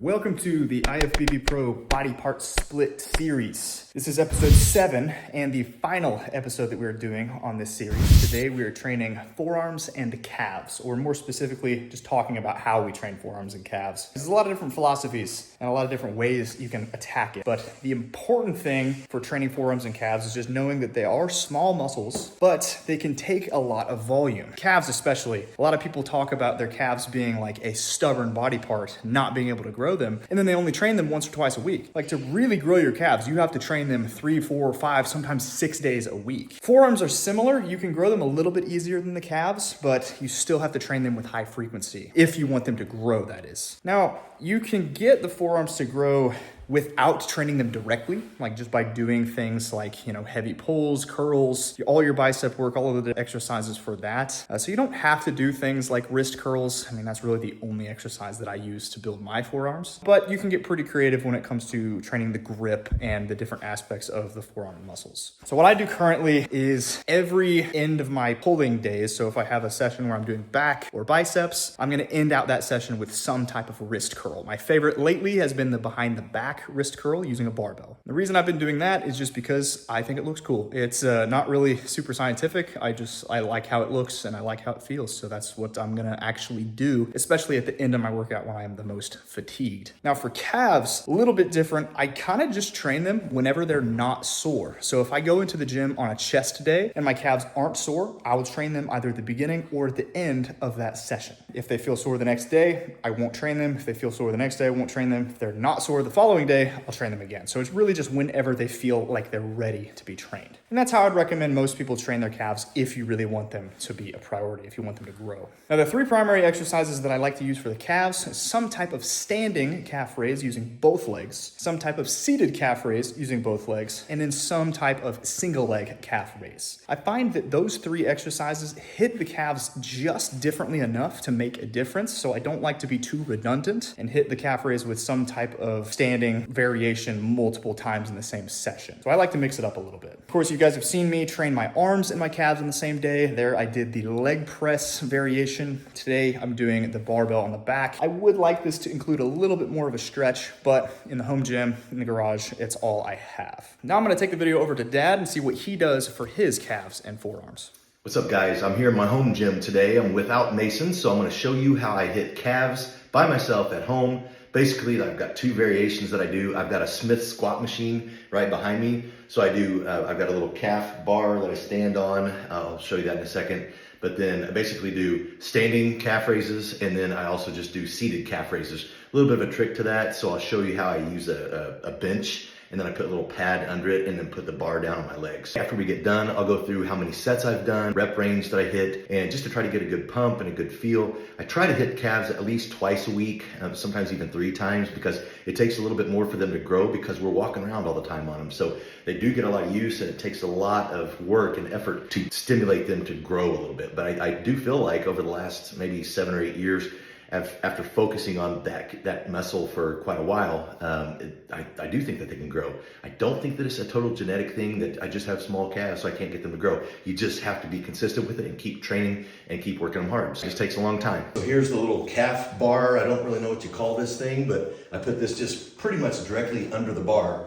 Welcome to the IFBB PRO Body Part Split Series. This is episode 7 and the final episode that we're doing on this series. Today we are training forearms and calves, or more specifically, just talking about how we train forearms and calves. There's a lot of different philosophies and a lot of different ways you can attack it. But the important thing for training forearms and calves is just knowing that they are small muscles, but they can take a lot of volume. Calves especially. A lot of people talk about their calves being like a stubborn body part, not being able to grow them, and then they only train them once or twice a week. Like, to really grow your calves, you have to train them 3, 4, 5, sometimes 6 days a week. Forearms are similar. You can grow them a little bit easier than the calves, but you still have to train them with high frequency if you want them to grow, that is. Now, you can get the forearms to grow without training them directly, like just by doing things like, heavy pulls, curls, all your bicep work, all of the exercises for that. So you don't have to do things like wrist curls. I mean, that's really the only exercise that I use to build my forearms. But you can get pretty creative when it comes to training the grip and the different aspects of the forearm muscles. So what I do currently is every end of my pulling days, so if I have a session where I'm doing back or biceps, I'm gonna end out that session with some type of wrist curl. My favorite lately has been the behind the back wrist curl using a barbell. The reason I've been doing that is just because I think it looks cool. It's not really super scientific. I like how it looks and I like how it feels. So that's what I'm gonna actually do, especially at the end of my workout when I am the most fatigued. Now for calves, a little bit different. I kind of just train them whenever they're not sore. So if I go into the gym on a chest day and my calves aren't sore, I will train them either at the beginning or at the end of that session. If they feel sore the next day, I won't train them. If they feel sore the next day, I won't train them. If they're not sore the following day, I'll train them again. So it's really just whenever they feel like they're ready to be trained. And that's how I'd recommend most people train their calves if you really want them to be a priority, if you want them to grow. Now, the 3 primary exercises that I like to use for the calves is some type of standing calf raise using both legs, some type of seated calf raise using both legs, and then some type of single leg calf raise. I find that those 3 exercises hit the calves just differently enough to make a difference. So I don't like to be too redundant and hit the calf raise with some type of standing variation multiple times in the same session. So I like to mix it up a little bit. Of course, you guys have seen me train my arms and my calves on the same day. There I did the leg press variation. Today I'm doing the barbell on the back. I would like this to include a little bit more of a stretch, but in the home gym, in the garage, it's all I have. Now I'm gonna take the video over to Dad and see what he does for his calves and forearms. What's up, guys? I'm here in my home gym today. I'm without Mason, so I'm gonna show you how I hit calves by myself at home. Basically, I've got 2 variations that I do. I've got a Smith squat machine right behind me. So I've got a little calf bar that I stand on. I'll show you that in a second. But then I basically do standing calf raises, and then I also just do seated calf raises. A little bit of a trick to that. So I'll show you how I use a bench, and then I put a little pad under it and then put the bar down on my legs. After we get done, I'll go through how many sets I've done, rep range that I hit, and just to try to get a good pump and a good feel. I try to hit calves at least twice a week, sometimes even 3 times, because it takes a little bit more for them to grow because we're walking around all the time on them. So they do get a lot of use, and it takes a lot of work and effort to stimulate them to grow a little bit. But I do feel like over the last maybe 7 or 8 years, after focusing on that muscle for quite a while, I do think that they can grow. I don't think that it's a total genetic thing that I just have small calves so I can't get them to grow. You just have to be consistent with it and keep training and keep working them hard. It just takes a long time. So here's the little calf bar. I don't really know what you call this thing, but I put this just pretty much directly under the bar.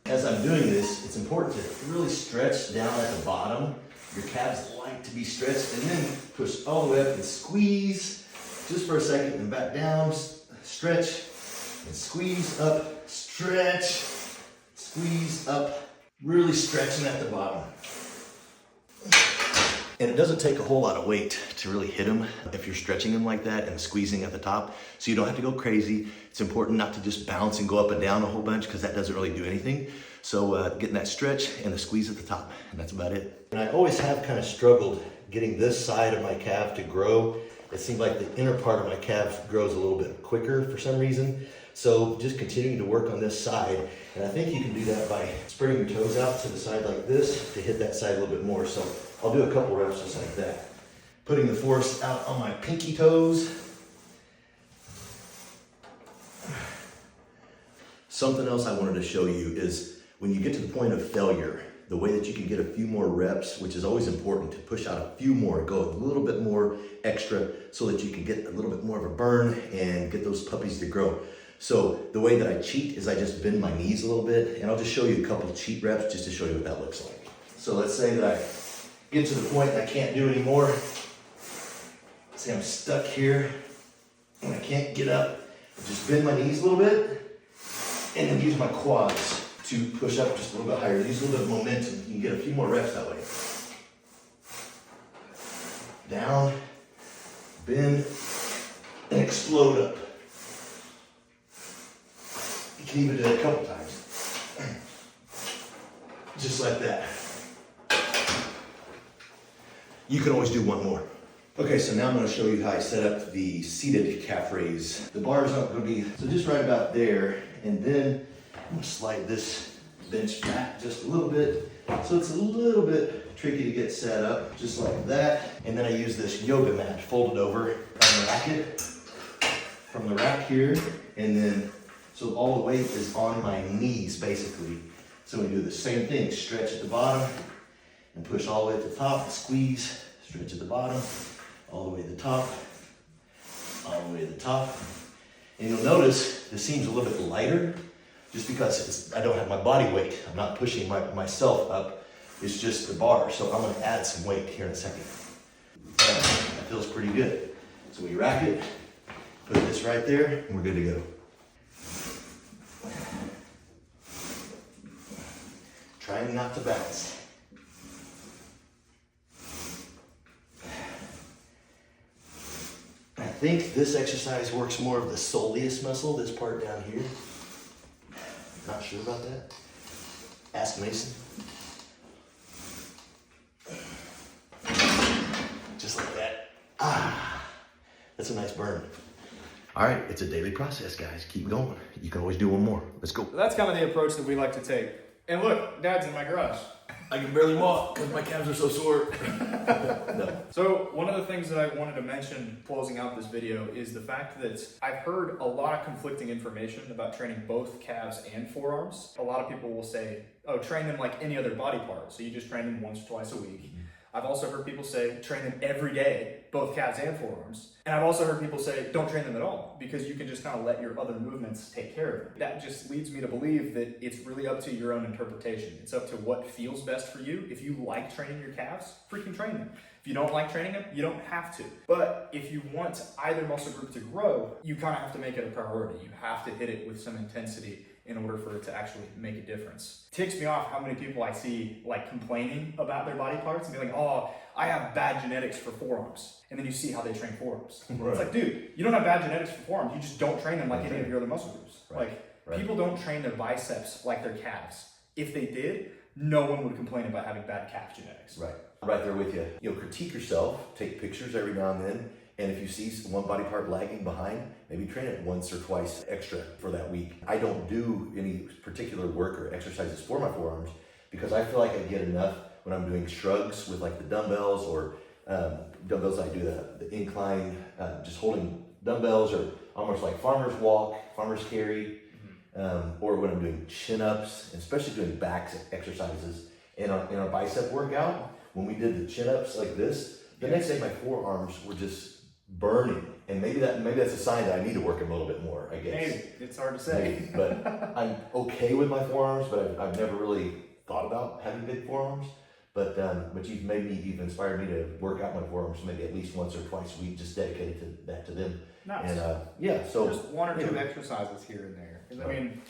As I'm doing this, it's important to really stretch down at the bottom. Your calves like to be stretched, and then push all the way up and squeeze just for a second and back down, stretch and squeeze up, stretch, squeeze up, really stretching at the bottom. And it doesn't take a whole lot of weight to really hit them if you're stretching them like that and squeezing at the top. So you don't have to go crazy. It's important not to just bounce and go up and down a whole bunch because that doesn't really do anything. So getting that stretch and the squeeze at the top, and that's about it. And I always have kind of struggled getting this side of my calf to grow. It seems like the inner part of my calf grows a little bit quicker for some reason. So just continuing to work on this side. And I think you can do that by spreading your toes out to the side like this to hit that side a little bit more. So I'll do a couple reps just like that. Putting the force out on my pinky toes. Something else I wanted to show you is when you get to the point of failure, the way that you can get a few more reps, which is always important to push out a few more, go a little bit more extra so that you can get a little bit more of a burn and get those puppies to grow. So the way that I cheat is I just bend my knees a little bit, and I'll just show you a couple of cheat reps just to show you what that looks like. So let's say that I get to the point I can't do anymore. Say I'm stuck here and I can't get up. I just bend my knees a little bit and then use my quads to push up just a little bit higher. Use a little bit of momentum. You can get a few more reps that way. Down, bend, and explode up. You can even do it a couple times. Just like that. You can always do one more. Okay, so now I'm going to show you how I set up the seated calf raise. The bar is not going to be, so just right about there, and then I'm going to slide this bench back just a little bit. So it's a little bit tricky to get set up, just like that. And then I use this yoga mat folded over on the racket, from the rack here, and then, so all the weight is on my knees, basically. So we do the same thing, stretch at the bottom, and push all the way to the top, squeeze, stretch at the bottom, all the way to the top, all the way to the top. And you'll notice this seems a little bit lighter just because I don't have my body weight. I'm not pushing myself up. It's just the bar. So I'm gonna add some weight here in a second. That feels pretty good. So we rack it, put this right there, and we're good to go. Trying not to bounce. I think this exercise works more of the soleus muscle, this part down here. Not sure about that. Ask Mason. Just like that. Ah, that's a nice burn. All right, it's a daily process, guys. Keep going. You can always do one more. Let's go. So that's kind of the approach that we like to take. And look, Dad's in my garage. I can barely walk because my calves are so sore. No. So one of the things that I wanted to mention closing out this video is the fact that I've heard a lot of conflicting information about training both calves and forearms. A lot of people will say, oh, train them like any other body part. So you just train them once or twice a week. I've also heard people say, train them every day, both calves and forearms. And I've also heard people say, don't train them at all, because you can just kind of let your other movements take care of it. That just leads me to believe that it's really up to your own interpretation. It's up to what feels best for you. If you like training your calves, freaking train them. If you don't like training them, you don't have to. But if you want either muscle group to grow, you kind of have to make it a priority. You have to hit it with some intensity in order for it to actually make a difference. It ticks me off how many people I see like complaining about their body parts and be like, oh, I have bad genetics for forearms. And then you see how they train forearms. Right. It's like, dude, you don't have bad genetics for forearms. You just don't train them like any of your other muscle groups. Right. People don't train their biceps like their calves. If they did, no one would complain about having bad calf genetics. Right. Right there with you. You'll critique yourself, take pictures every now and then, and if you see one body part lagging behind, maybe train it once or twice extra for that week. I don't do any particular work or exercises for my forearms because I feel like I get enough when I'm doing shrugs with like the dumbbells or dumbbells. I do the incline, just holding dumbbells, or almost like farmer's walk, farmer's carry, or when I'm doing chin-ups, and especially doing back exercises. In our bicep workout, when we did the chin-ups like this, the next day my forearms were just burning, and maybe that's a sign that I need to work them a little bit more, I guess. Maybe. It's hard to say. Maybe. But I'm okay with my forearms, but I've never really thought about having big forearms. But you've inspired me to work out my forearms maybe at least once or twice a week, just dedicated to them. Nice. And so just one or two exercises here and there. Because I mean,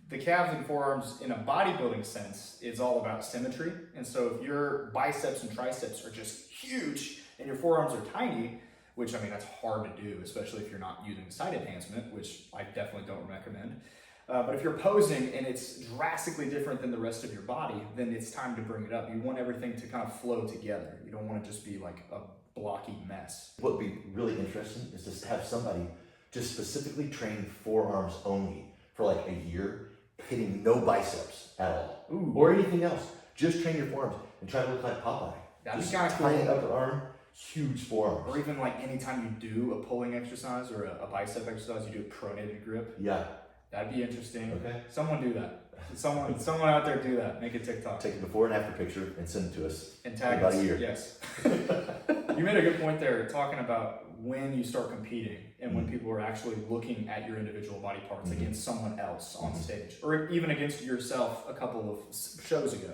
the calves and forearms in a bodybuilding sense is all about symmetry. And so if your biceps and triceps are just huge and your forearms are tiny, which I mean, that's hard to do, especially if you're not using side enhancement, which I definitely don't recommend. But if you're posing and it's drastically different than the rest of your body, then it's time to bring it up. You want everything to kind of flow together. You don't want to just be like a blocky mess. What would be really interesting is just to have somebody just specifically train forearms only for like a year, hitting no biceps at all. Ooh. Or anything else. Just train your forearms and try to look like Popeye. That'd be just kind of cool. tiny upper arm, huge forearms. Or even like anytime you do a pulling exercise or a bicep exercise, you do a pronated grip. Yeah. That'd be interesting. Okay. Someone do that. Someone out there do that. Make a TikTok. Take a before and after picture and send it to us. And tag about us. a year. Yes. You made a good point there, talking about when you start competing and when people are actually looking at your individual body parts against someone else on stage, or even against yourself a couple of shows ago.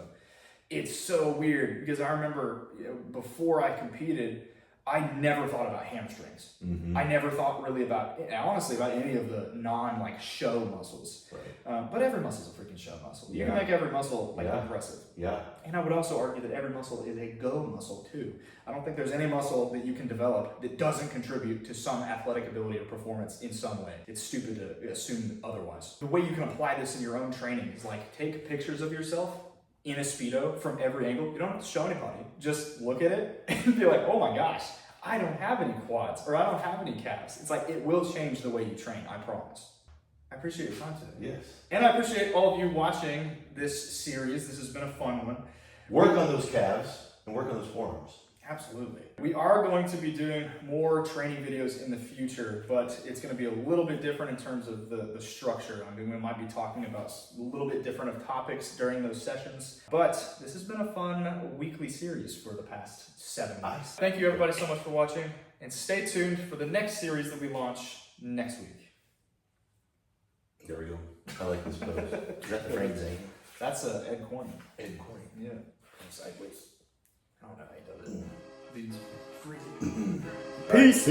It's so weird because I remember before I competed, I never thought about hamstrings. I never thought really honestly about any of the show muscles. Right. But every muscle is a freaking show muscle. You can make every muscle impressive. Yeah. And I would also argue that every muscle is a go muscle too. I don't think there's any muscle that you can develop that doesn't contribute to some athletic ability or performance in some way. It's stupid to assume otherwise. The way you can apply this in your own training is take pictures of yourself in a Speedo from every angle. You don't have to show anybody. Just look at it and be like, oh my gosh, I don't have any quads or I don't have any calves. It's it will change the way you train, I promise. I appreciate your time today. Yes. And I appreciate all of you watching this series. This has been a fun one. Work on those calves and work on those forearms. Absolutely. We are going to be doing more training videos in the future, but it's going to be a little bit different in terms of the structure. I mean, we might be talking about a little bit different of topics during those sessions, but this has been a fun weekly series for the past 7 weeks. Thank you everybody so much for watching, and stay tuned for the next series that we launch next week. There we go. I like this pose. Is that the Frank Zane? That's Ed Corning. Ed Corning. Yeah. Sideways. I don't know how he does it. These freaking. Peace.